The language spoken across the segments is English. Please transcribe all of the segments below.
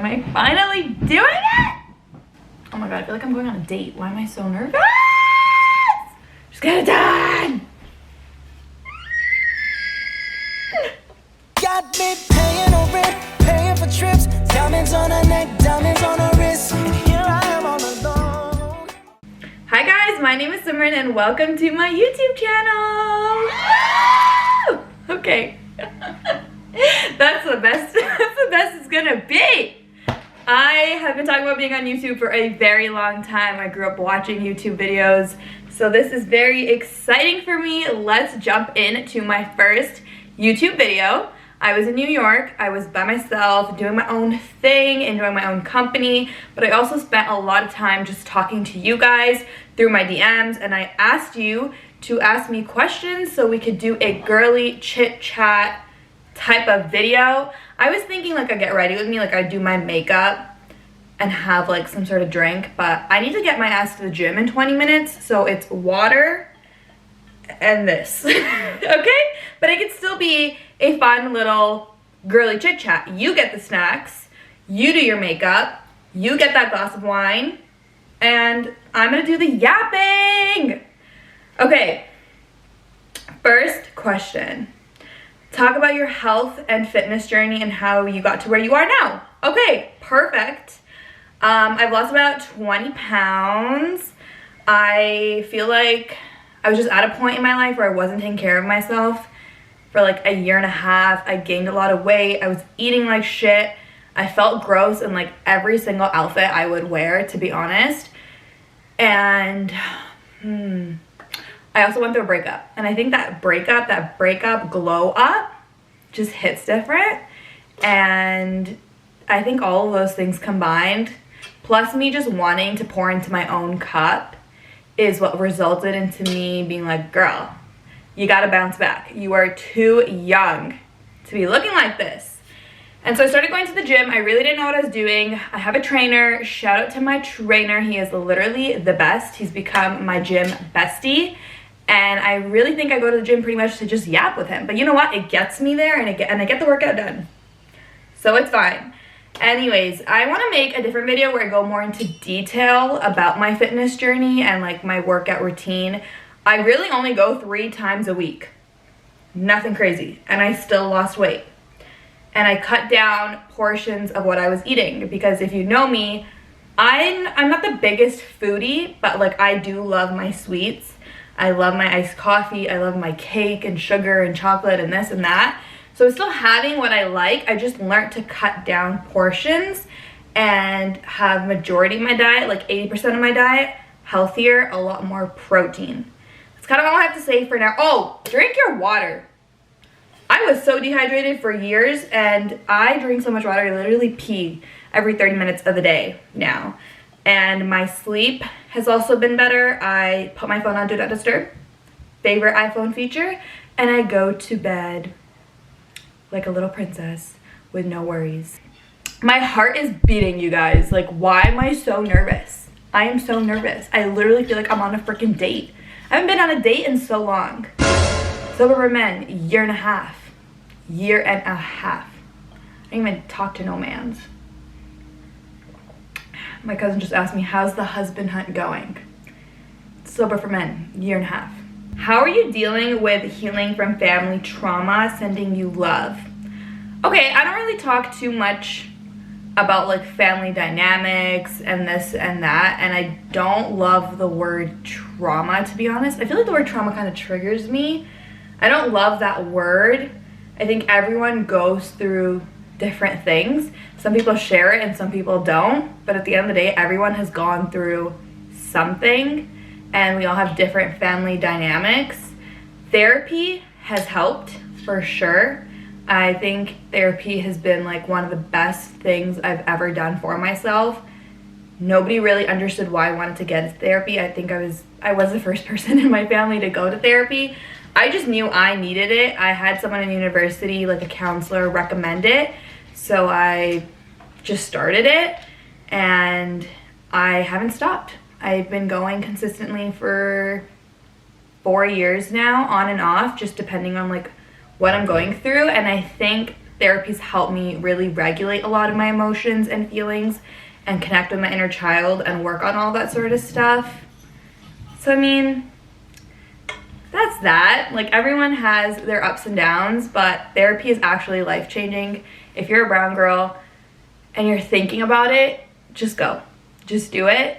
Am I finally doing it? Oh my god, I feel like I'm going on a date. Why am I so nervous? Just get it done. Got me paying no rent, paying for trips, diamonds on her neck, diamonds on her wrist, and here I am all alone. Hi guys, my name is Simran and welcome to my YouTube channel. Okay. That's the best. That's the best it's gonna be. I have been talking about being on YouTube for a very long time. I grew up watching YouTube videos, so this is very exciting for me. Let's jump into my first YouTube video. I was in New York. I was by myself, doing my own thing, enjoying my own company, but I also spent a lot of time just talking to you guys through my DMs, and I asked you to ask me questions so we could do a girly chit chat type of video. I was thinking like I'd get ready with me, like I'd do my makeup and have like some sort of drink, but I need to get my ass to the gym in 20 minutes, so it's water and this. Okay? But it could still be a fun little girly chit chat. You get the snacks, you do your makeup, you get that glass of wine, and I'm gonna do the yapping. Okay, first question. Talk about your health and fitness journey and how you got to where you are now. Okay, perfect. I've lost about 20 pounds. I feel like I was just at a point in my life where I wasn't taking care of myself for like a year and a half. I gained a lot of weight. I was eating like shit. I felt gross in like every single outfit I would wear, to be honest. And I also went through a breakup, and I think that breakup glow up just hits different, and I think all of those things combined, plus me just wanting to pour into my own cup, is what resulted into me being like, girl, you gotta bounce back. You are too young to be looking like this. And so I started going to the gym. I really didn't know what I was doing. I have a trainer. Shout out to my trainer. He is literally the best. He's become my gym bestie. And I really think I go to the gym pretty much to just yap with him. But you know what? It gets me there, and I get the workout done. So it's fine. Anyways, I want to make a different video where I go more into detail about my fitness journey and like my workout routine. I really only go 3 times a week. Nothing crazy. And I still lost weight. And I cut down portions of what I was eating, because if you know me, I'm not the biggest foodie, but like I do love my sweets. I love my iced coffee. I love my cake and sugar and chocolate and this and that. So I'm still having what I like. I just learned to cut down portions and have majority of my diet, like 80% of my diet, healthier, a lot more protein. That's kind of all I have to say for now. Oh, drink your water. I was so dehydrated for years, and I drink so much water, I literally pee every 30 minutes of the day now. And my sleep has also been better. I put my phone on Do Not Disturb, favorite iPhone feature, and I go to bed like a little princess with no worries. My heart is beating, you guys. Like, why am I so nervous? I am so nervous. I literally feel like I'm on a freaking date. I haven't been on a date in so long. Sober for men, year and a half. Year and a half. I didn't even talk to no mans. My cousin just asked me, how's the husband hunt going? Sober for men, year and a half. How are you dealing with healing from family trauma, sending you love? Okay, I don't really talk too much about like family dynamics and this and that, and I don't love the word trauma, to be honest. I feel like the word trauma kind of triggers me. I don't love that word. I think everyone goes through different things. Some people share it and some people don't, but at the end of the day, everyone has gone through something, and we all have different family dynamics. Therapy has helped for sure. I think therapy has been like one of the best things I've ever done for myself. Nobody really understood why I wanted to get therapy. I think I was the first person in my family to go to therapy. I just knew I needed it. I had someone in university, like a counselor, recommend it. So I just started it, and I haven't stopped. I've been going consistently for 4 years now, on and off, just depending on like what I'm going through. And I think Therapy's helped me really regulate a lot of my emotions and feelings and connect with my inner child and work on all that sort of stuff. So I mean, that's that. Like, everyone has their ups and downs, but therapy is actually life-changing. If you're a brown girl and you're thinking about it, just go. Just do it.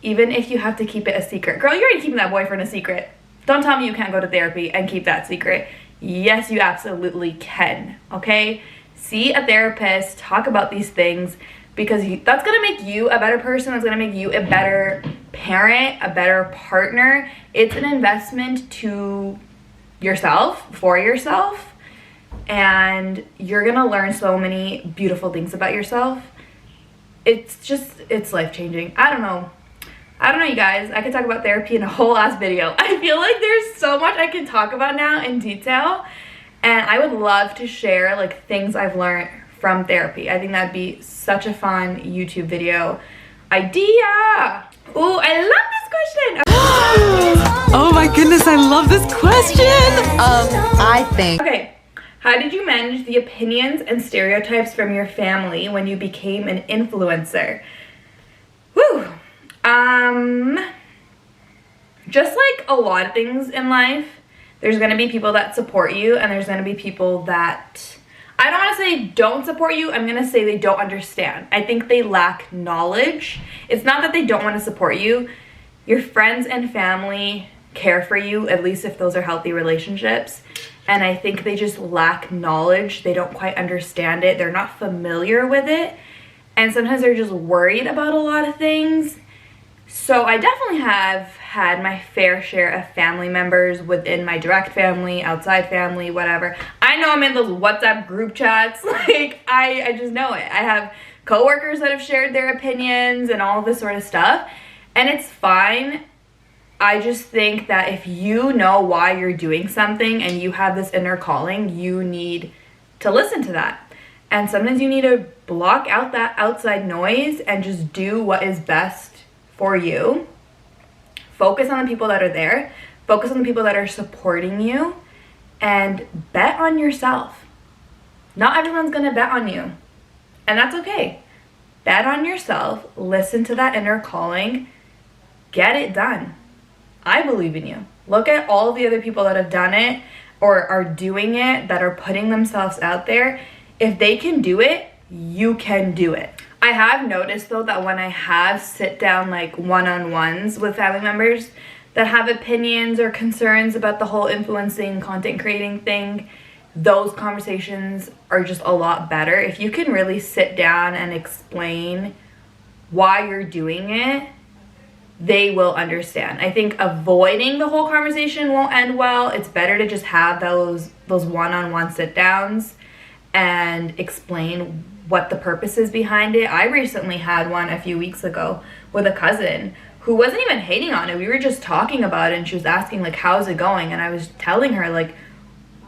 Even if you have to keep it a secret. Girl, you're already keeping that boyfriend a secret. Don't tell me you can't go to therapy and keep that secret. Yes, you absolutely can, okay? See a therapist, talk about these things, because that's gonna make you a better person. That's gonna make you a better parent, a better partner. It's an investment to yourself, for yourself, and you're gonna learn so many beautiful things about yourself. It's life-changing. I don't know, you guys. I could talk about therapy in a whole ass video. I feel like there's so much I can talk about now in detail, and I would love to share like things I've learned from therapy. I think that'd be such a fun YouTube video idea. Ooh, I love this question. Oh my goodness, I love this question. I think. Okay, how did you manage the opinions and stereotypes from your family when you became an influencer? Whew. Just like a lot of things in life, there's gonna be people that support you, and there's gonna be people that, I don't want to say don't support you, I'm going to say they don't understand. I think they lack knowledge. It's not that they don't want to support you. Your friends and family care for you, at least if those are healthy relationships. And I think they just lack knowledge. They don't quite understand it. They're not familiar with it. And sometimes they're just worried about a lot of things. So I definitely have had my fair share of family members within my direct family, outside family, whatever. I know I'm in those WhatsApp group chats. Like, I just know it. I have coworkers that have shared their opinions and all this sort of stuff. And it's fine. I just think that if you know why you're doing something and you have this inner calling, you need to listen to that. And sometimes you need to block out that outside noise and just do what is best for you. Focus on the people that are there. Focus on the people that are supporting you. And bet on yourself. Not everyone's gonna bet on you. And that's okay. Bet on yourself. Listen to that inner calling. Get it done. I believe in you. Look at all the other people that have done it or are doing it, that are putting themselves out there. If they can do it, you can do it. I have noticed though that when I have sit down like one-on-ones with family members that have opinions or concerns about the whole influencing, content creating thing, those conversations are just a lot better. If you can really sit down and explain why you're doing it, they will understand. I think avoiding the whole conversation won't end well. It's better to just have those one-on-one sit downs and explain what the purpose is behind it. I recently had one a few weeks ago with a cousin who wasn't even hating on it. We were just talking about it, and she was asking like, how's it going? And I was telling her like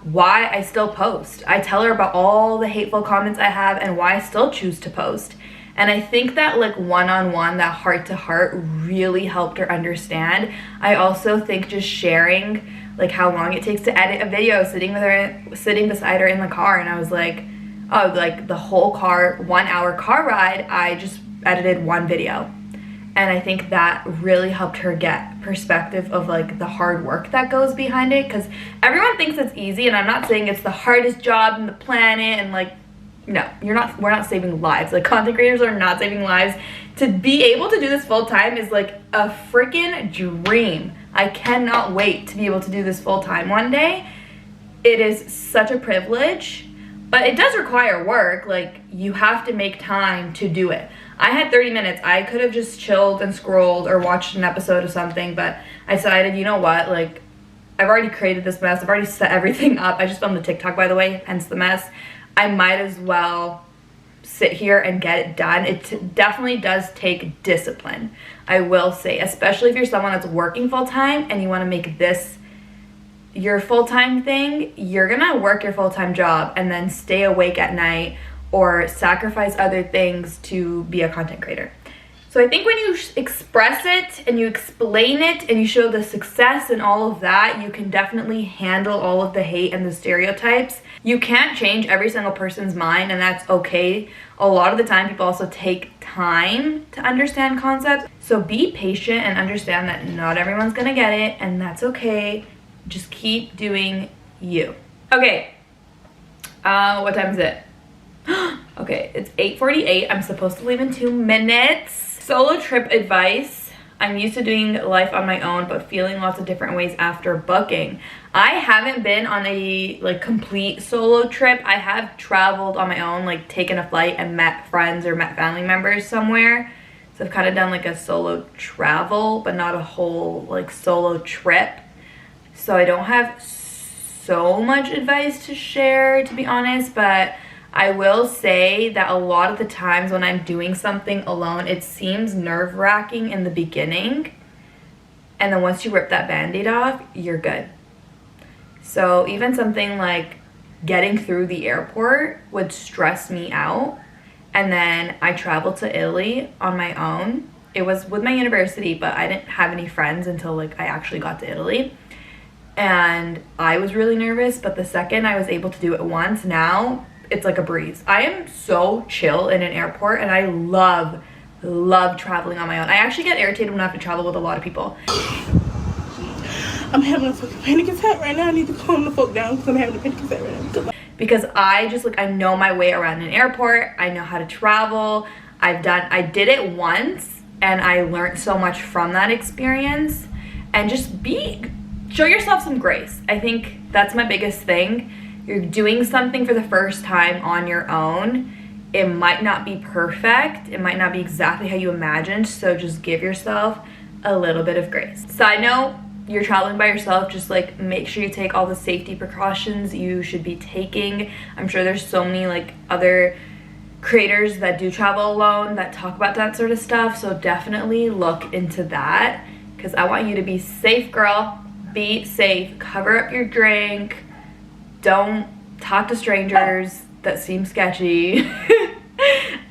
why I still post. I tell her about all the hateful comments I have and why I still choose to post. And I think that like one-on-one, that heart-to-heart really helped her understand. I also think just sharing like how long it takes to edit a video, sitting beside her in the car, and I was like, oh, like the whole 1 hour car ride, I just edited one video. And I think that really helped her get perspective of like the hard work that goes behind it, because everyone thinks it's easy, and I'm not saying it's the hardest job in the planet, and like, no, we're not saving lives. Like, content creators are not saving lives. To be able to do this full time is like a freaking dream. I cannot wait to be able to do this full time one day. It is such a privilege, but it does require work. Like, you have to make time to do it. I had 30 minutes. I could have just chilled and scrolled or watched an episode of something, but I decided, you know what, like, I've already created this mess. I've already set everything up. I just filmed the TikTok, by the way, hence the mess. I might as well sit here and get it done. It definitely does take discipline, I will say, especially if you're someone that's working full-time and you want to make this your full-time thing. You're gonna work your full-time job and then stay awake at night or sacrifice other things to be a content creator. So I think when you express it and you explain it and you show the success and all of that, you can definitely handle all of the hate and the stereotypes. You can't change every single person's mind, and that's okay. A lot of the time, people also take time to understand concepts. So be patient and understand that not everyone's gonna get it, and that's okay. Just keep doing you. Okay, what time is it? Okay, it's 8:48. I'm supposed to leave in 2 minutes. Solo trip advice. I'm used to doing life on my own, but feeling lots of different ways after booking. I haven't been on a like complete solo trip. I have traveled on my own, like taken a flight and met friends or met family members somewhere. So I've kind of done like a solo travel, but not a whole like solo trip. So I don't have so much advice to share, to be honest, but I will say that a lot of the times when I'm doing something alone, it seems nerve-wracking in the beginning. And then once you rip that band-aid off, you're good. So even something like getting through the airport would stress me out. And then I traveled to Italy on my own. It was with my university, but I didn't have any friends until like I actually got to Italy. And I was really nervous, but the second I was able to do it once, now it's like a breeze. I am so chill in an airport, and I love traveling on my own. I actually get irritated when I have to travel with a lot of people. I'm having a fucking panic attack right now. I need to calm the fuck down because I'm having a panic attack right now. Because I just like, I know my way around an airport. I know how to travel. I did it once, and I learned so much from that experience. And just show yourself some grace. I think that's my biggest thing. You're doing something for the first time on your own. It might not be perfect. It might not be exactly how you imagined. So just give yourself a little bit of grace. Side note, you're traveling by yourself, just like make sure you take all the safety precautions you should be taking. I'm sure there's so many like other creators that do travel alone that talk about that sort of stuff. So definitely look into that, because I want you to be safe, girl. Be safe. Cover up your drink. Don't talk to strangers that seem sketchy.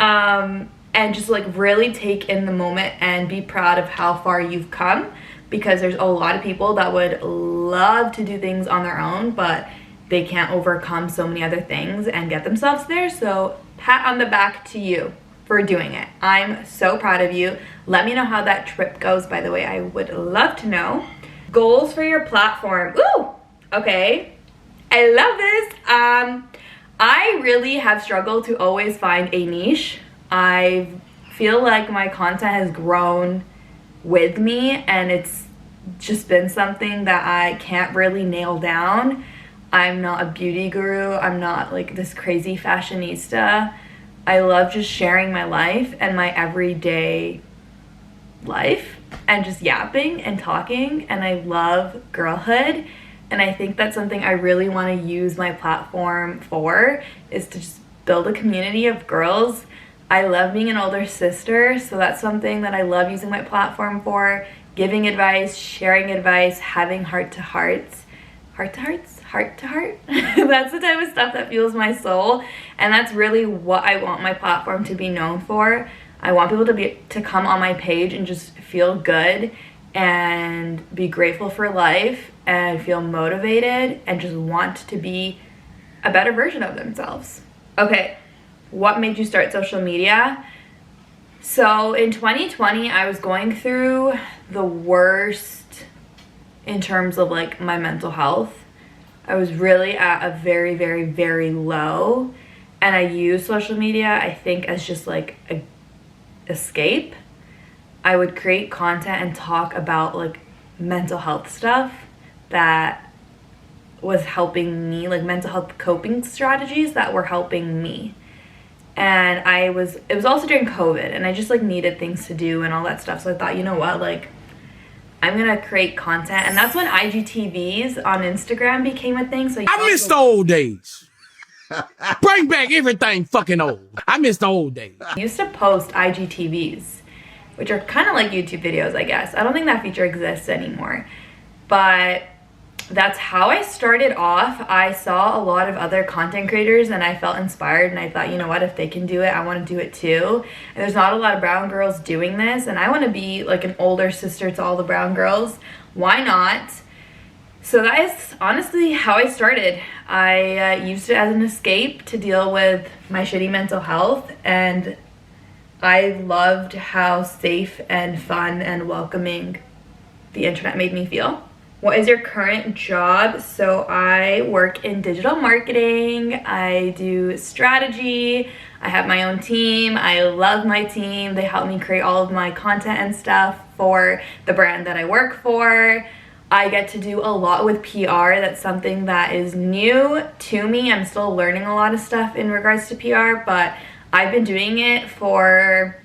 And just like really take in the moment and be proud of how far you've come, because there's a lot of people that would love to do things on their own, but they can't overcome so many other things and get themselves there. So pat on the back to you for doing it. I'm so proud of you. Let me know how that trip goes, by the way. I would love to know. Goals for your platform. Ooh, okay. I love this. I really have struggled to always find a niche. I feel like my content has grown with me, and it's just been something that I can't really nail down. I'm not a beauty guru. I'm not like this crazy fashionista. I love just sharing my life and my everyday life and just yapping and talking, and I love girlhood. And I think that's something I really want to use my platform for, is to just build a community of girls. I love being an older sister, so that's something that I love using my platform for. Giving advice, sharing advice, having heart-to-hearts. Heart-to-hearts? Heart-to-heart? That's the type of stuff that fuels my soul, and that's really what I want my platform to be known for. I want people to come on my page and just feel good and be grateful for life and feel motivated and just want to be a better version of themselves. Okay, what made you start social media? So in 2020, I was going through the worst in terms of like my mental health. I was really at a very, very, very low, and I used social media, I think, as just like a escape. I would create content and talk about like mental health stuff that was helping me, like mental health coping strategies that were helping me. And it was also during COVID, and I just like needed things to do and all that stuff. So I thought, you know what, like I'm gonna create content. And that's when IGTVs on Instagram became a thing. So I miss the old days. Bring back everything fucking old. I miss the old days. I used to post IGTVs, which are kind of like YouTube videos, I guess. I don't think that feature exists anymore. But that's how I started off. I saw a lot of other content creators and I felt inspired, and I thought, you know what, if they can do it, I want to do it too. And there's not a lot of brown girls doing this, and I want to be like an older sister to all the brown girls. Why not? So that is honestly how I started. I used it as an escape to deal with my shitty mental health, and I loved how safe and fun and welcoming the internet made me feel. What is your current job? So I work in digital marketing. I do strategy. I have my own team. I love my team. They help me create all of my content and stuff for the brand that I work for. I get to do a lot with PR. That's something that is new to me. I'm still learning a lot of stuff in regards to PR, but I've been doing it for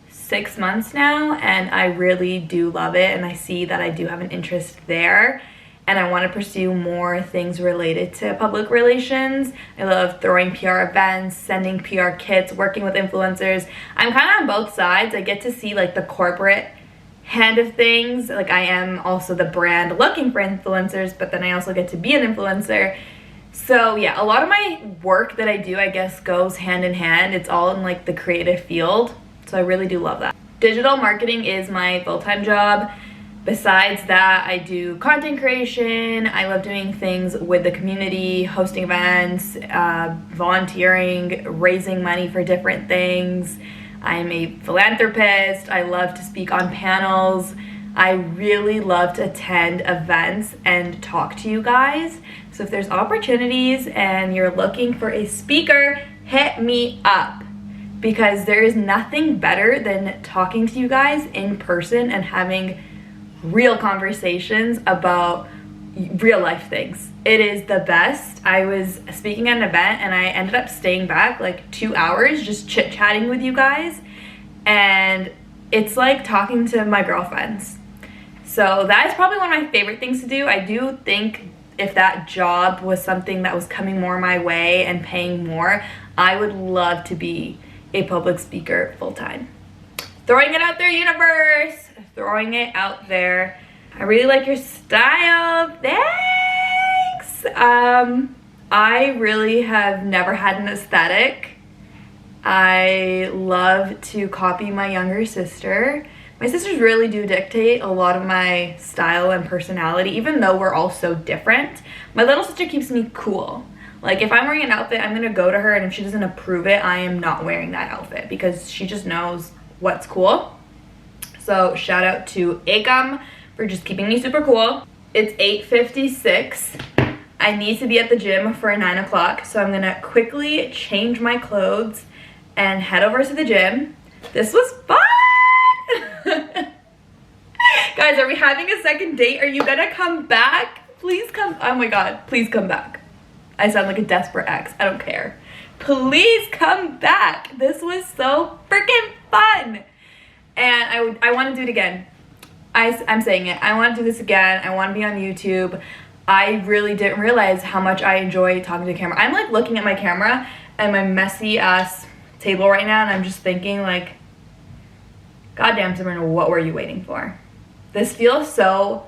6 months now, and I really do love it, and I see that I do have an interest there, and I want to pursue more things related to public relations. I love throwing PR events, sending PR kits, working with influencers. I'm kind of on both sides. I get to see like the corporate hand of things. Like I am also the brand looking for influencers, but then I also get to be an influencer. So yeah, a lot of my work that I do, I guess, goes hand in hand. It's all in like the creative field. So I really do love that. Digital marketing is my full-time job. Besides that, I do content creation. I love doing things with the community, hosting events, volunteering, raising money for different things. I'm a philanthropist. I love to speak on panels. I really love to attend events and talk to you guys. So if there's opportunities and you're looking for a speaker, hit me up. Because there is nothing better than talking to you guys in person and having real conversations about real life things. It is the best. I was speaking at an event and I ended up staying back like 2 hours just chit-chatting with you guys, and it's like talking to my girlfriends. So that is probably one of my favorite things to do. I do think if that job was something that was coming more my way and paying more, I would love to be a public speaker full-time. Throwing it out there, universe. Throwing it out there. I really like your style. Thanks. I really have never had an aesthetic. I love to copy my younger sister. My sisters really do dictate a lot of my style and personality, even though we're all so different. My little sister keeps me cool. Like if I'm wearing an outfit, I'm gonna go to her, and if she doesn't approve it, I am not wearing that outfit because she just knows what's cool. So shout out to Akam for just keeping me super cool. It's 8:56. I need to be at the gym for 9 o'clock, so I'm gonna quickly change my clothes and head over to the gym. This was fun! Guys, are we having a second date? Are you gonna come back? Please come, oh my God, please come back. I sound like a desperate ex. I don't care. Please come back. This was so freaking fun. And I want to do it again. I'm saying it. I want to do this again. I want to be on YouTube. I really didn't realize how much I enjoy talking to the camera. I'm like looking at my camera and my messy ass table right now, and I'm just thinking like, goddamn, Sabrina, what were you waiting for? This feels so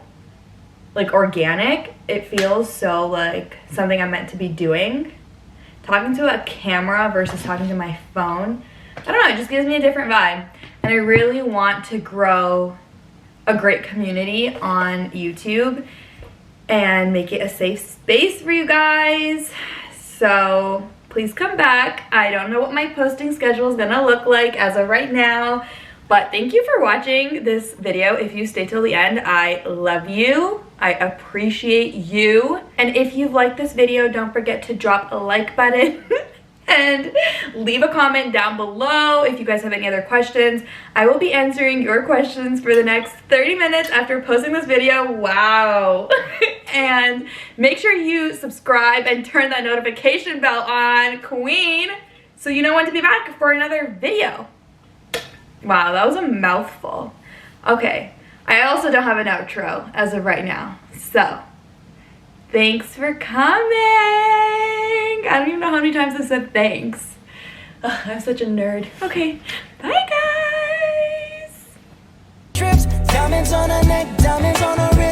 like organic. It feels so like something I'm meant to be doing. Talking to a camera versus talking to my phone, I don't know, it just gives me a different vibe. And I really want to grow a great community on YouTube and make it a safe space for you guys. So please come back. I don't know what my posting schedule is gonna look like as of right now, but thank you for watching this video. If you stay till the end, I love you. I appreciate you. And if you've liked this video, don't forget to drop a like button and leave a comment down below if you guys have any other questions. I will be answering your questions for the next 30 minutes after posting this video. Wow. And make sure you subscribe and turn that notification bell on, queen, so you know when to be back for another video. Wow, that was a mouthful. Okay, I also don't have an outro as of right now. So, thanks for coming. I don't even know how many times I said thanks. Ugh, I'm such a nerd. Okay, bye guys. Trips, diamonds on her neck, diamonds on her wrist.